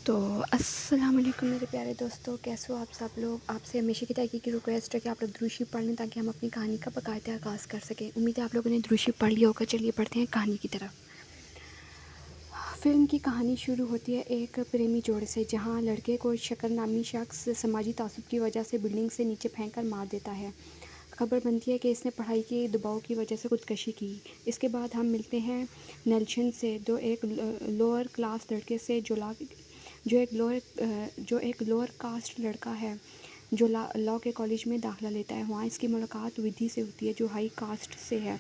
تو السلام علیکم میرے پیارے دوستوں، کیسے ہو آپ سب لوگ؟ آپ سے ہمیشہ کی طرح کی ریکویسٹ ہے کہ آپ لوگ درود شریف پڑھ لیں تاکہ ہم اپنی کہانی کا باقاعدہ آغاز کر سکیں۔ امید ہے آپ لوگوں نے درود شریف پڑھ لیا ہوگا۔ چلیے پڑھتے ہیں کہانی کی طرف۔ فلم کی کہانی شروع ہوتی ہے ایک پریمی جوڑے سے، جہاں لڑکے کو شکر نامی شخص سماجی تعصب کی وجہ سے بلڈنگ سے نیچے پھینک کر مار دیتا ہے۔ خبر بنتی ہے کہ اس نے پڑھائی کے دباؤ کی وجہ سے خودکشی کی۔ اس کے بعد ہم ملتے ہیں نیلسن سے، جو ایک لوور کلاس لڑکے سے جو ایک لوور کاسٹ لڑکا ہے جو لاء کے کالج میں داخلہ لیتا ہے۔ وہاں اس کی ملاقات ودھی سے ہوتی ہے جو ہائی کاسٹ سے ہے،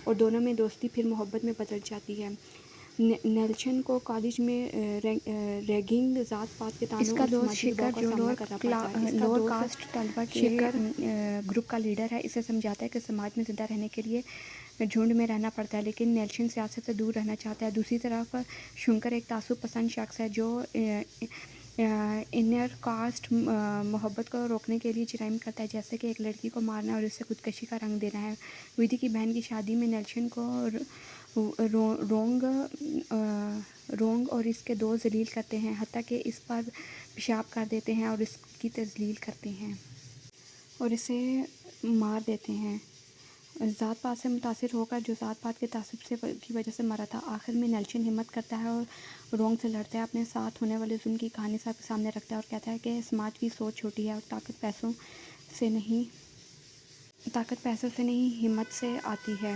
اور دونوں میں دوستی پھر محبت میں بدل جاتی ہے۔ نیلسن کو کالج میں ریگنگ، ذات پات کے طعنوں اور سماجی دباؤ کا سامنا کرنا پڑتا ہے۔ اس کا لوور دوست کاسٹ طلبہ کے شکر گروپ کا لیڈر ہے، اسے سمجھاتا ہے کہ سماج میں زندہ رہنے کے لیے جھنڈ میں رہنا پڑتا ہے، لیکن نیلسن سیاست سے دور رہنا چاہتا ہے۔ دوسری طرف شنکر ایک تعصب پسند شخص ہے جو انر کاسٹ محبت کو روکنے کے لیے جرائم کرتا ہے، جیسے کہ ایک لڑکی کو مارنا اور اسے خودکشی کا رنگ دینا ہے۔ ودھی کی بہن کی شادی میں نیلسن کو رونگ اور اس کے دوست ذلیل کرتے ہیں، حتیٰ کہ اس پر پیشاب کر دیتے ہیں اور اس کی تذلیل کرتے ہیں اور اسے مار دیتے ہیں۔ ذات پات سے متاثر ہو کر، جو ذات پات کے تعصب کی وجہ سے مرا تھا، آخر میں نیلسن ہمت کرتا ہے اور رونگ سے لڑتا ہے، اپنے ساتھ ہونے والے ظلم کی کہانی سب کے سامنے رکھتا ہے اور کہتا ہے کہ سماج کی سوچ چھوٹی ہے اور طاقت پیسوں سے نہیں ہمت سے آتی ہے۔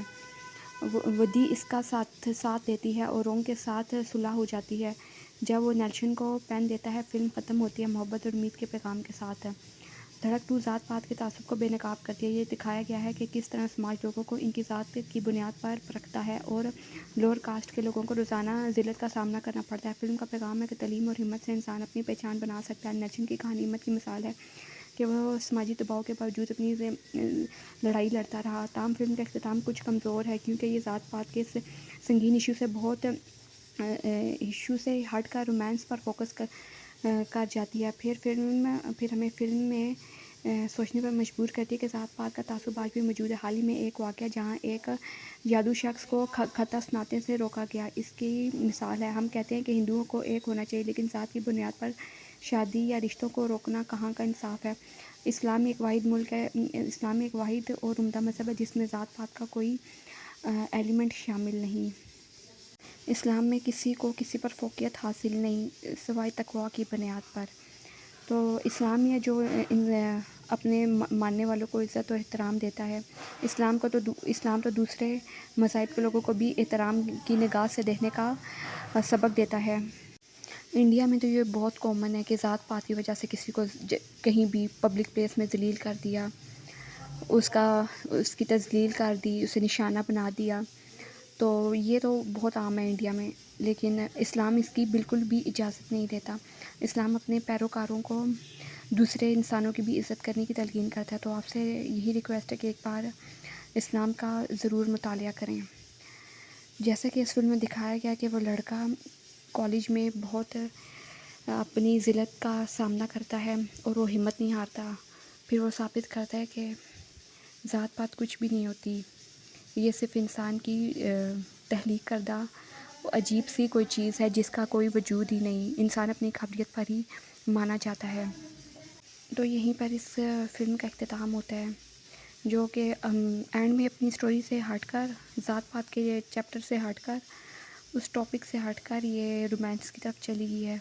ودھی اس کا ساتھ دیتی ہے اور رونگ کے ساتھ صلح ہو جاتی ہے۔ جب وہ نیلسن کو پین دیتا ہے، فلم ختم ہوتی ہے محبت اور امید کے پیغام کے ساتھ۔ دھڑک 2 ذات پات کے تعصب کو بے نقاب کرتی ہے۔ یہ دکھایا گیا ہے کہ کس طرح سماج لوگوں کو ان کی ذات کی بنیاد پر پرکھتا ہے اور لوور کاسٹ کے لوگوں کو روزانہ ذلت کا سامنا کرنا پڑتا ہے۔ فلم کا پیغام ہے کہ تعلیم اور ہمت سے انسان اپنی پہچان بنا سکتا ہے۔ نیلسن کی کہانی ہمت کی مثال ہے کہ وہ سماجی دباؤ کے باوجود اپنی لڑائی لڑتا رہا۔ تاہم فلم کا اختتام کچھ کمزور ہے، کیونکہ یہ ذات پات کے سنگین ایشو سے ہٹ کر رومانس پر فوکس کر جاتی ہے۔ پھر ہمیں فلم میں سوچنے پر مجبور کرتی ہے کہ ذات پات کا تعصب آج بھی موجود ہے۔ حال ہی میں ایک واقعہ جہاں ایک جادو شخص کو خطہ سنانے سے روکا گیا، اس کی مثال ہے۔ ہم کہتے ہیں کہ ہندوؤں کو ایک ہونا چاہیے، لیکن ذات کی بنیاد پر شادی یا رشتوں کو روکنا کہاں کا انصاف ہے؟ اسلام ایک واحد اور عمدہ مذہب ہے جس میں ذات پات کا کوئی ایلیمنٹ شامل نہیں۔ اسلام میں کسی کو کسی پر فوقیت حاصل نہیں سوائے تقویٰ کی بنیاد پر۔ تو اسلام یہ جو اپنے ماننے والوں کو عزت اور احترام دیتا ہے۔ اسلام تو دوسرے مذاہب کے لوگوں کو بھی احترام کی نگاہ سے دیکھنے کا سبق دیتا ہے۔ انڈیا میں تو یہ بہت کامن ہے کہ ذات پات کی وجہ سے کسی کو کہیں بھی پبلک پلیس میں ذلیل کر دیا، اس کی تذلیل کر دی، اسے نشانہ بنا دیا۔ تو یہ تو بہت عام ہے انڈیا میں، لیکن اسلام اس کی بالکل بھی اجازت نہیں دیتا۔ اسلام اپنے پیروکاروں کو دوسرے انسانوں کی بھی عزت کرنے کی تلقین کرتا ہے۔ تو آپ سے یہی ریکویسٹ ہے کہ ایک بار اسلام کا ضرور مطالعہ کریں۔ جیسا کہ اس فلم میں دکھایا گیا کہ وہ لڑکا کالج میں بہت اپنی ذلت کا سامنا کرتا ہے اور وہ ہمت نہیں ہارتا، پھر وہ ثابت کرتا ہے کہ ذات پات کچھ بھی نہیں ہوتی، یہ صرف انسان کی تخلیق کردہ عجیب سی کوئی چیز ہے جس کا کوئی وجود ہی نہیں، انسان اپنی قابلیت پر ہی مانا جاتا ہے۔ تو یہیں پر اس فلم کا اختتام ہوتا ہے، جو کہ اینڈ میں اپنی سٹوری سے ہٹ کر، ذات پات کے چیپٹر سے ہٹ کر، اس ٹاپک سے ہٹ کر یہ رومانس کی طرف چلی گئی ہے،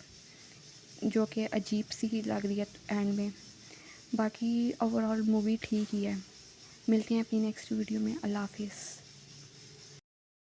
جو کہ عجیب سی لگ رہی ہے اینڈ میں۔ باقی اوور آل مووی ٹھیک ہی ہے۔ ملتے ہیں اپنی نیکسٹ ویڈیو میں۔ اللہ حافظ۔